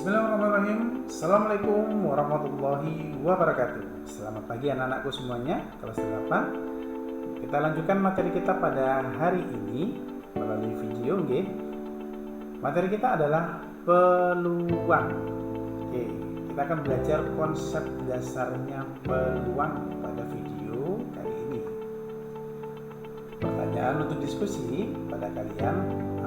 Bismillahirrahmanirrahim. Assalamualaikum warahmatullahi wabarakatuh. Selamat pagi anak-anakku semuanya, kelas 8. Kita lanjutkan materi kita pada hari ini melalui video. Materi kita adalah peluang. Kita akan belajar konsep dasarnya peluang pada video kali ini. Pertanyaan untuk diskusi pada kalian,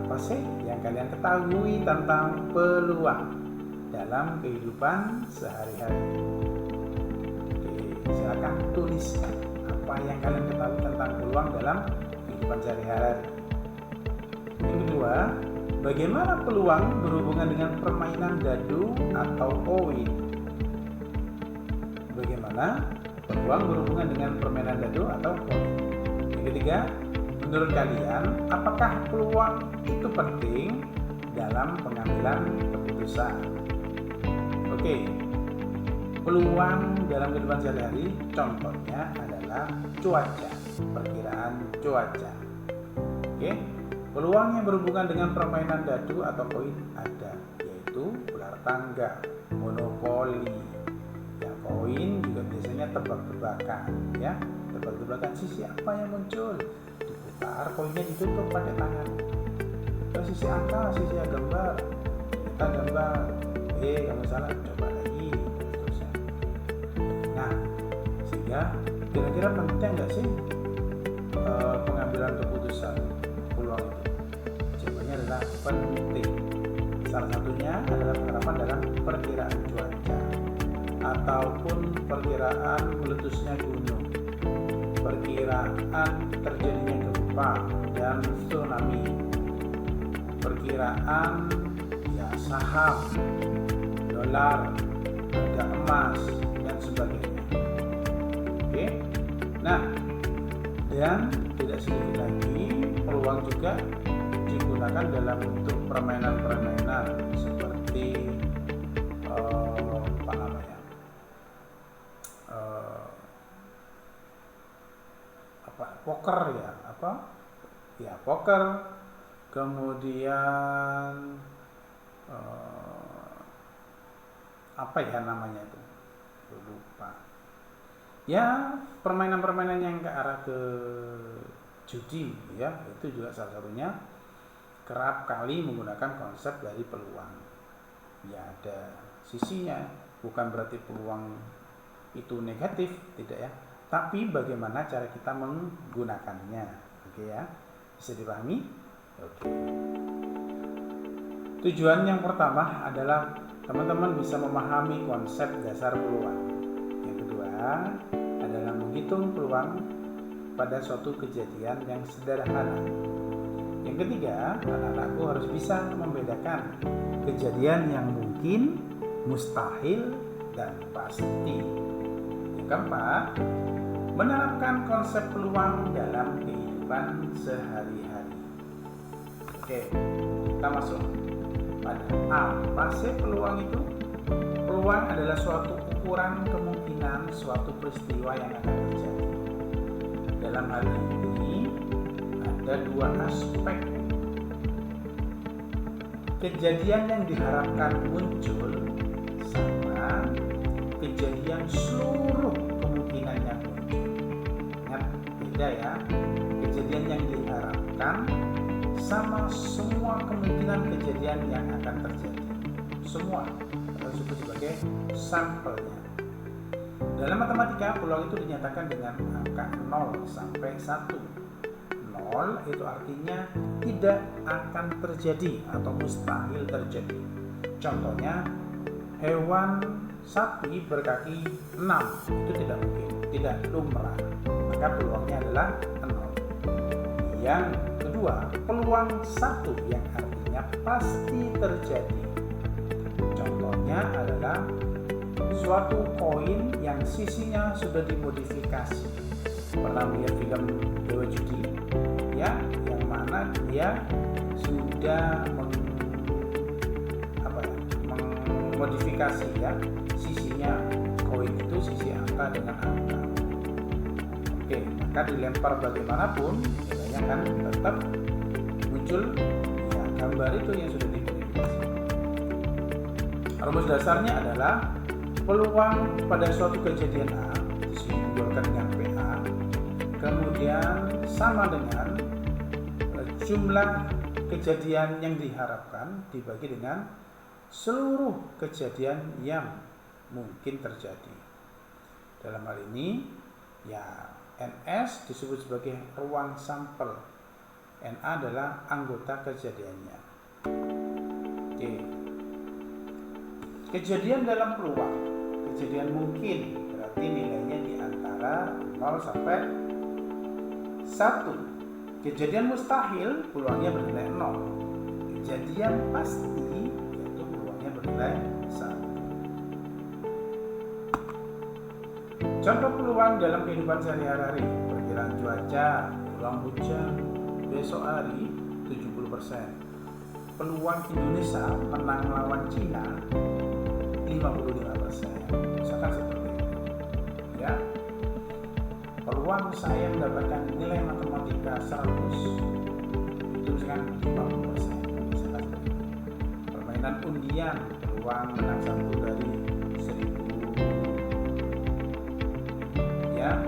apa sih yang kalian ketahui tentang peluang dalam kehidupan sehari-hari? Silakan tuliskan apa yang kalian ketahui tentang peluang dalam kehidupan sehari-hari. Yang kedua, bagaimana peluang berhubungan dengan permainan dadu atau koin? Bagaimana peluang berhubungan dengan permainan dadu atau koin? Yang ketiga, menurut kalian apakah peluang itu penting dalam pengambilan keputusan? Peluang dalam kehidupan sehari-hari contohnya adalah cuaca, perkiraan cuaca. Peluang yang berhubungan dengan permainan dadu atau koin ada, yaitu ular tangga, monopoli. Koin juga biasanya tebak-tebakan, tebak-tebakan sisi apa yang muncul, diputar, koinnya ditutup pakai tangan. Sisi angka, sisi gambar, kita gambar. Kamu salah, coba lagi, terusnya. Nah, sehingga kira-kira penting nggak sih pengambilan keputusan peluang itu? Jawabannya adalah penting. Salah satunya adalah penerapan dalam perkiraan cuaca ataupun perkiraan meletusnya gunung, perkiraan terjadinya gempa dan tsunami, perkiraan saham, dolar, harga emas, dan sebagainya. Nah, dan tidak sedikit lagi peluang juga digunakan dalam bentuk permainan-permainan seperti poker poker, kemudian namanya itu lupa. Permainan-permainan yang ke arah ke judi, itu juga salah satunya kerap kali menggunakan konsep dari peluang. Ada sisinya, bukan berarti peluang itu negatif, tidak tapi bagaimana cara kita menggunakannya. Bisa dipahami? Tujuan yang pertama adalah teman-teman bisa memahami konsep dasar peluang. Yang kedua adalah menghitung peluang pada suatu kejadian yang sederhana. Yang ketiga, anak-anakku harus bisa membedakan kejadian yang mungkin, mustahil, dan pasti. Yang keempat, menerapkan konsep peluang dalam kehidupan sehari-hari. Kita masuk pada apa sih peluang itu? Peluang adalah suatu ukuran kemungkinan suatu peristiwa yang akan terjadi. Dalam hal ini ada dua aspek. Kejadian yang diharapkan muncul sama kejadian seluruh kemungkinan yang muncul. Ingat, beda kejadian yang diharapkan sama semua kemungkinan kejadian yang akan terjadi. Semua kita sebut sebagai sampelnya. Dalam matematika, peluang itu dinyatakan dengan angka 0 sampai 1. 0 itu artinya tidak akan terjadi atau mustahil terjadi. Contohnya, hewan sapi berkaki 6 itu tidak mungkin, tidak lumrah. Maka peluangnya adalah 0. Yang kedua, peluang 1 yang artinya pasti terjadi. Contohnya adalah suatu koin yang sisinya sudah dimodifikasi. Pernah melihat film Dewa Judi? Yang mana dia sudah memodifikasi sisinya koin itu sisi angka dengan angka. Maka dilempar bagaimanapun nilainya kan tetap muncul gambar itu yang sudah dimodifikasi. Rumus dasarnya adalah peluang pada suatu kejadian A disimbolkan dengan PA, kemudian sama dengan jumlah kejadian yang diharapkan dibagi dengan seluruh kejadian yang mungkin terjadi. Dalam hal ini ya NS disebut sebagai ruang sampel, NA adalah anggota kejadiannya. Oke. Kejadian dalam peluang, kejadian mungkin berarti nilainya di antara 0 sampai 1. Kejadian mustahil peluangnya bernilai 0. Kejadian pasti yaitu peluangnya bernilai 1. Contoh peluang dalam kehidupan sehari-hari: perkiraan cuaca, peluang hujan besok hari 70%. Peluang Indonesia menang lawan Cina 55%. Misalkan seperti itu. Ya. Peluang saya mendapatkan nilai matematika 100 itu misalkan 50%. Misalkan seperti itu. Permainan undian, peluang menang 1 dari 1000. Ya.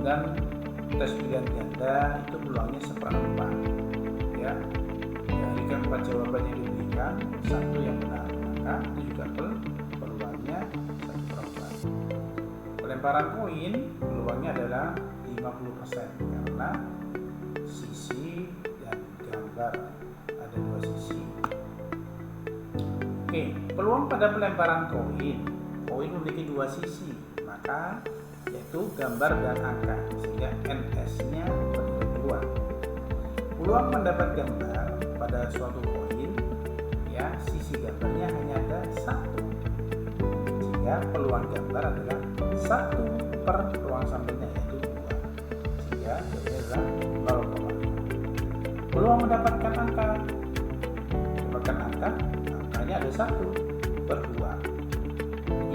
Dan tes pilihan ganda itu peluangnya 1/4. Ya. Dari keempat jawaban yang diberikan, 1 yang benar, maka itu juga peluangnya 1/4. Pelemparan koin peluangnya adalah 50% karena sisi dan gambar ada 2 sisi. Oke, peluang pada pelemparan koin memiliki 2 sisi, maka yaitu gambar dan angka, sehingga NS-nya bernilai 2. Peluang mendapat gambar pada suatu koin, ya sisi gambarnya hanya ada 1, sehingga peluang gambar adalah 1 per peluang sampelnya yaitu 2, sehingga jawabannya adalah 0,5. Peluang mendapatkan angkanya ada 1 per 2.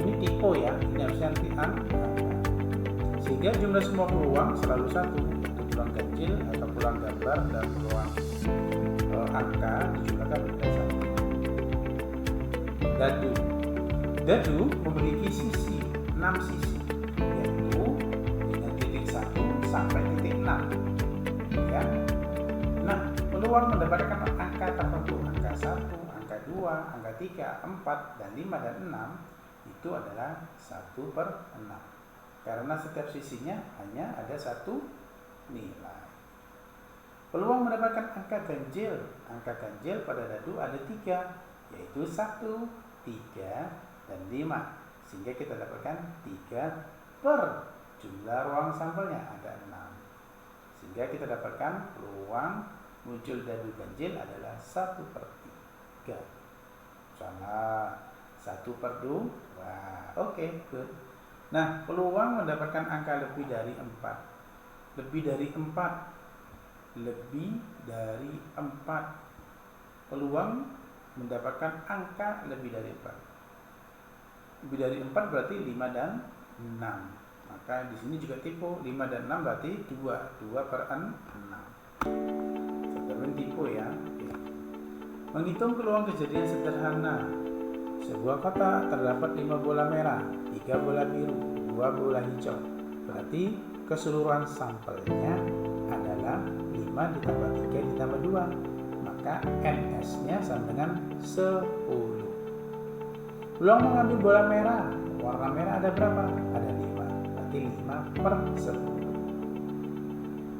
Ini tipe ya, ini harusnya nanti angka. Sehingga jumlah semua peluang selalu 1, yaitu peluang ganjil atau peluang gambar dan peluang angka dijumlahkan menjadi 1. Dadu memiliki 6 sisi, yaitu dengan titik 1 sampai titik 6. Ya. Nah, peluang mendapatkan angka tertentu, angka 1, angka 2, angka 3, 4, dan 5 dan 6 itu adalah 1/6. Karena setiap sisinya hanya ada 1 nilai. Peluang mendapatkan angka ganjil pada dadu ada 3, yaitu 1, 3, dan 5. Sehingga kita dapatkan 3 per jumlah ruang sampelnya ada 6. Sehingga kita dapatkan peluang muncul dadu ganjil adalah 1/3. Salah, 1/2. Oke, good. Nah, peluang mendapatkan angka lebih dari 4. Peluang mendapatkan angka lebih dari 4. Lebih dari 4 berarti 5 dan 6. Maka di sini juga tipe 5 dan 6 berarti 2/6. Sebenarnya tipe ya. Menghitung peluang kejadian sederhana. Sebuah kotak terdapat 5 bola merah, 3 bola biru, 2 bola hijau. Berarti keseluruhan sampelnya adalah 5 ditambah 3 ditambah 2. Maka NS-nya sama dengan 10. Peluang mengambil bola merah, warna merah ada berapa? Ada 5, berarti 5/10.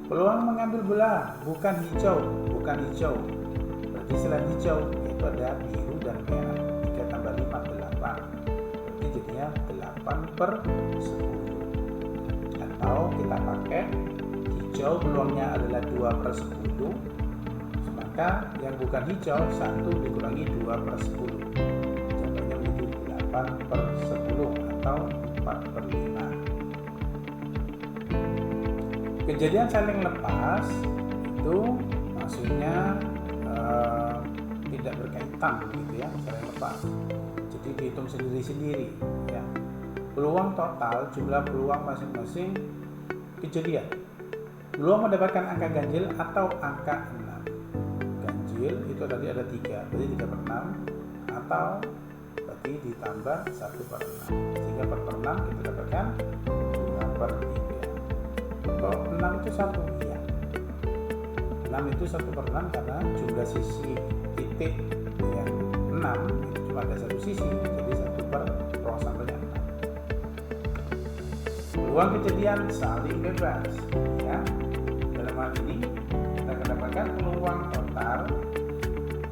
Peluang mengambil bola bukan hijau, berarti selain hijau itu ada biru dan merah. 3 tambah 5, 8, berarti jadinya 8/10. Atau kita pakai hijau peluangnya adalah 2/10, maka yang bukan hijau 1 dikurangi 2/10, jadinya menjadi 8/10 atau 4/5. Kejadian saling lepas itu maksudnya tidak berkaitan begitu ya, saling lepas. Jadi dihitung sendiri-sendiri ya. Peluang total, jumlah peluang masing-masing kejadian. Peluang mendapatkan angka ganjil atau angka 6. Ganjil itu tadi ada 3, berarti 3/6, atau berarti ditambah 1/6, sehingga per 6 kita dapatkan 2/3. Kok 6 itu 1? Ya, 6 itu 1/6 karena jumlah sisi titik yang 6 itu cuma ada satu sisi, jadi 1/ρ sampelnya 6. Peluang kejadian saling bebas, ya. Dalam hal ini kita akan dapatkan peluang total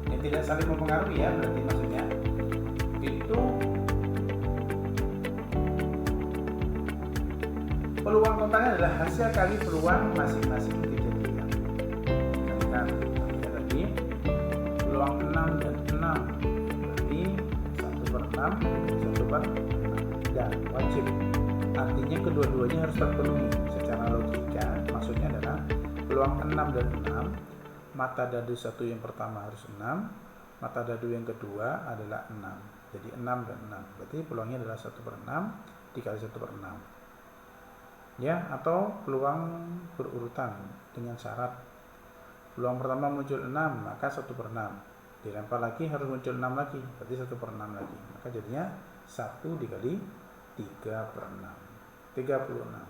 yang tidak saling mempengaruhi, ya, berarti maksudnya itu peluang totalnya adalah hasil kali peluang masing-masing kejadian. Kan tadi peluang 6 dan 6 berarti 1/6 dan wajib, artinya kedua-duanya harus terpenuhi secara logika. Maksudnya adalah peluang 6 dan 6, mata dadu satu yang pertama harus 6, mata dadu yang kedua adalah 6, jadi 6 dan 6, berarti peluangnya adalah 1/6 dikali 1/6, ya. Atau peluang berurutan dengan syarat peluang pertama muncul 6, maka 1/6 dilempar lagi harus muncul 6 lagi, berarti 1/6 lagi, maka jadinya 1 dikali 3/6, 36.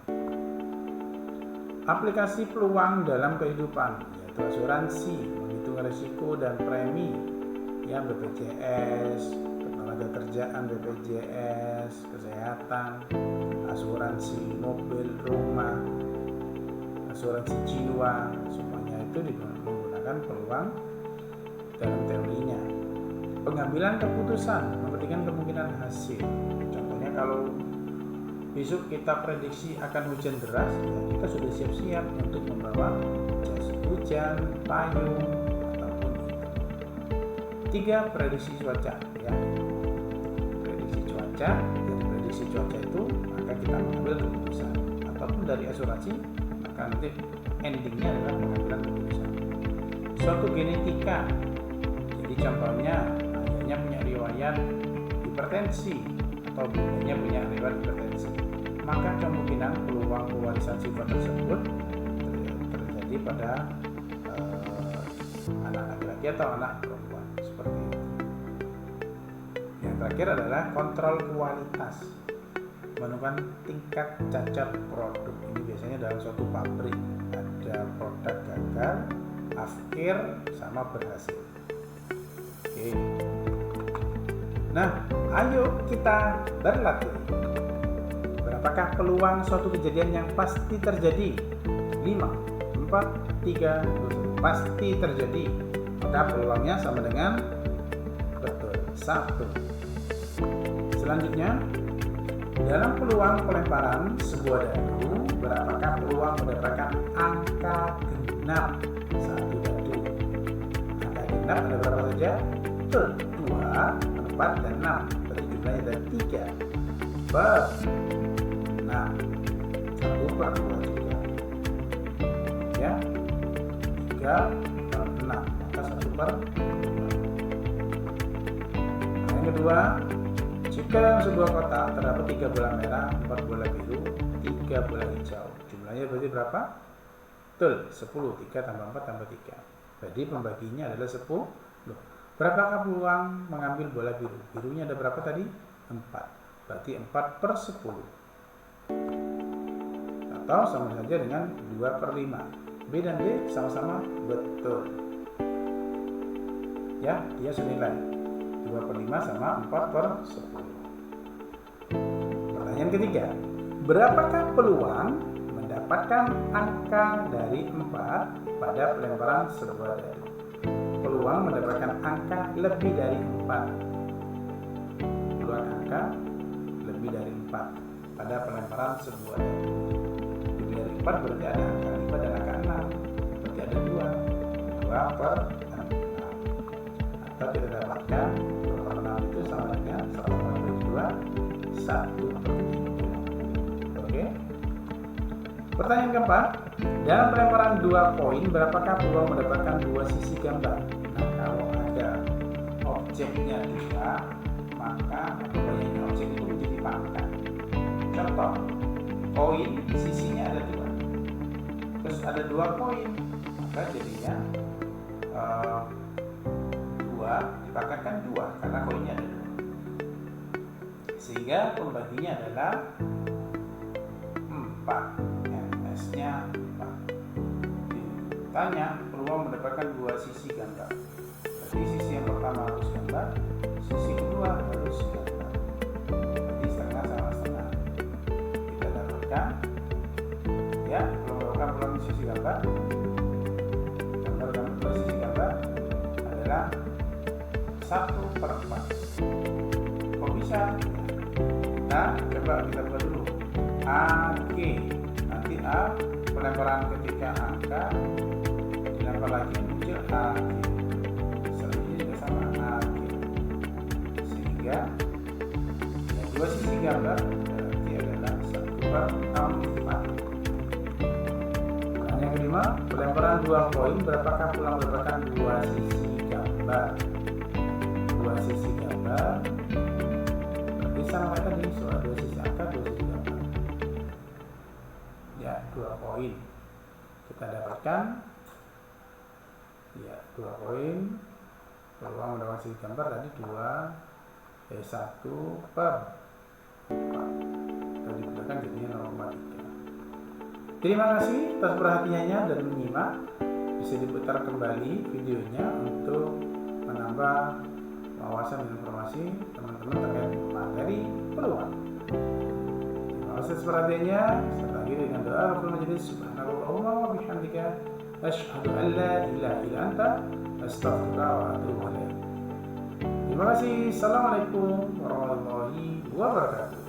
Aplikasi peluang dalam kehidupan, yaitu asuransi, menghitung risiko dan premi, ya, BPJS, ketenagakerjaan, BPJS, kesehatan, asuransi mobil, rumah, asuransi jiwa, semuanya itu menggunakan peluang dalam teorinya. Pengambilan keputusan memperhatikan kemungkinan hasil. Contohnya kalau besok kita prediksi akan hujan deras, ya, kita sudah siap-siap untuk membawa jas hujan, payung, ataupun itu. 3. Prediksi cuaca, ya. Prediksi cuaca, dari prediksi cuaca itu maka kita mengambil keputusan, ataupun dari asuransi maka nanti endingnya adalah pengambilan keputusan. Suatu genetika, jadi contohnya ayahnya punya riwayat hipertensi atau bundanya punya riwayat hipertensi, maka kemungkinan peluang pewarisan sifat tersebut terjadi pada anak laki-laki atau anak perempuan, seperti itu. Yang terakhir adalah kontrol kualitas, menentukan tingkat cacat produk. Ini biasanya dalam suatu pabrik ada produk gagal, akhir, sama berhasil. Oke. Nah, ayo kita berlatih. Berapakah peluang suatu kejadian yang pasti terjadi? 5, 4, 3, 2, 1. Pasti terjadi. Maka peluangnya sama dengan betul 1. Selanjutnya, dalam peluang pelemparan sebuah dadu, berapakah peluang mendapatkan angka genap satu dadu? Angka genap ada berapa saja? Betul, 2, 4, dan 6. Berarti jumlahnya ada 3 per 6. 1/2 juga. Ya, 3/6, maka 1/2. Yang kedua, jika dalam sebuah kotak terdapat 3 bola merah, 4 bola biru, 3 bola hijau, jumlahnya berarti berapa? Betul, 10. 3 tambah 4 tambah 3. Jadi pembaginya adalah 10. Berapakah peluang mengambil bola biru? Birunya ada berapa tadi? 4. Berarti 4/10. Atau sama saja dengan 2/5. B dan D sama-sama betul. Ya, dia senilai 2/5 sama 4/10. Pertanyaan ketiga, berapakah peluang mendapatkan angka dari 4 pada pelemparan sebuah dadu? Peluang mendapatkan angka lebih dari 4. Peluang angka lebih dari 4 pada pelemparan sebuah dadu. Lebih dari 4 berarti ada angka 5 dan angka 6. Berarti ada 2/6. Atau kita dapatkan 2/6 itu sama dengan 1/2, 1/3. Oke. Pertanyaan keempat, dalam pelemparan 2 koin, berapakah peluang mendapatkan 2 sisi gambar? Nah, kalau ada objeknya 2, maka banyaknya objek itu menjadi pangkat. Contoh, koin sisinya ada 2, terus ada 2 koin, maka jadinya 2 dipangkatkan 2 karena koinnya ada 2. sehingga pembaginya adalah 4, ns-nya 4. Ditanya peluang mendapatkan dua sisi gambar, berarti sisi yang pertama harus gambar, sisi kedua harus gambar, berarti setengah sama setengah. Kita dapatkan ya, kalau mendapatkan peluang sisi gambar dua sisi gambar adalah 1/4. Kok bisa? Nah, coba kita buat dulu. AG, nanti A pelemparan ketika angka dilempar lagi muncul AG, selanjutnya juga sama AG, sehingga ya, dua sisi gambar berarti adalah 1/4. Yang kelima, pelemparan 2 koin berapakah peluang mendapatkan dua sisi gambar? Dua sisi gambar berarti sama kayak tadi, soal dua sisi angka, dua sisi gambar. Ya, 2 koin kita dapatkan ya 2 koin, peluang mendapatkan sisi gambar tadi 1/4 tadi digunakan jadinya 0,3. Terima kasih atas perhatiannya dan menyimak. Bisa diputar kembali videonya untuk menambah wawasan dan informasi teman-teman terkait materi peluang. Terima kasih atas perhatiannya. Saya akhiri dengan doa Rabbul Majelis, subhanallahumma wa bihamdika, asyhadu an la ilaha illa anta, astaghfiruka wa atubu ilaik. Terima kasih. Assalamualaikum warahmatullahi wabarakatuh.